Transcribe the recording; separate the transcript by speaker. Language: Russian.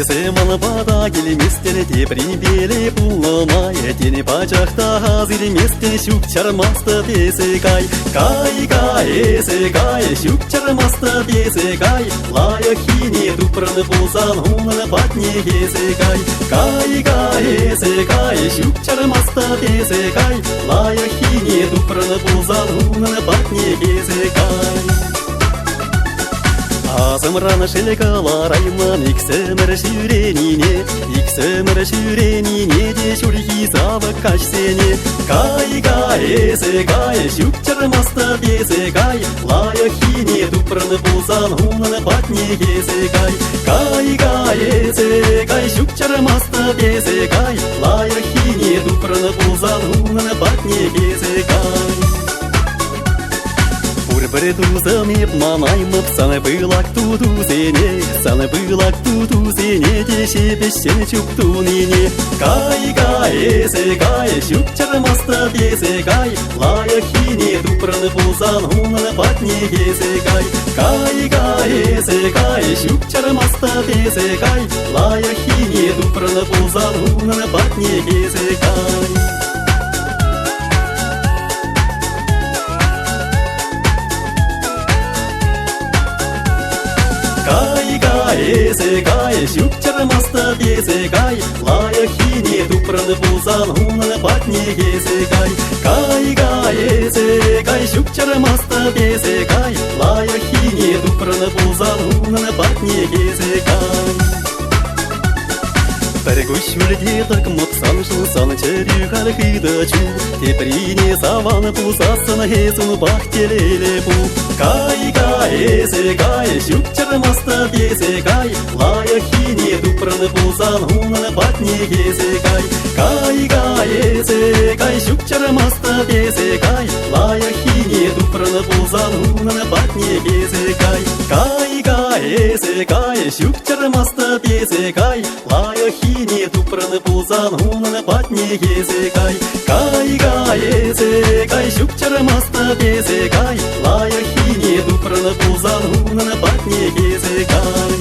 Speaker 1: Сымал бада келместен теприн беле пулламай, тени пачақта ғазыр еместен шүк чармасты бесі кай. Кай, шүк чармасты бесі кай. Лайық хине тупраны пулсан, ұнын патне бесі кай. Кай, шүк чармасты бесі кай. Лайық хине тупраны пулсан, ұнын патне бесі кай. Азымраны шелкалар айман иксімір шүреніне де шүрхи савы кашсене. Кай, шүк чармасты бесі кай. Лайық хине тупраны пулсан, ұнын патне бесі кай. Кай, шүк чармасты бесі кай. Лайық хине тупраны пулсан, ұнын патне бесі кай. Бір тузым еп манаймып, саны бұлақ туду сене, де шепешен чуктун ине. Кай, шүк чармасты бесі кай. Лайық хине тупраны пулсан, ұнын патне бесі кай. Кай, шүк чармасты бесі кай. Лайық хине тупраны пулсан, ұнын патне бесі кай. Кай, шүк чармасты бесі кай. Лайық хине тупраны пулсан, ұнын патне бесі кай. Кай, шүк чармасты бесі кай. Лайық хине тупраны пулсан, ұнын патне бесі кай. Бір көшілде тық мұқсан жылсан чәрі қарқиды чу. Теприне саваны пулсасын хесін бақ телеле пу. Кай, шүк чармасты бесі кай. Лайық хине тупраны пулсан, ұнын патне бесі кай. Кай, шүк чармасты бесі кай. Лайық хине тупраны пулсан, ұнын патне бесі кай. Кай, шүк чармасты бесі кай. Лайық хине тупраны пулсан, ұнын патне бесі кай. Кай, шүк чармасты бесі кай. Лайық хине тупраны пулсан, ұнын патне бесі кай.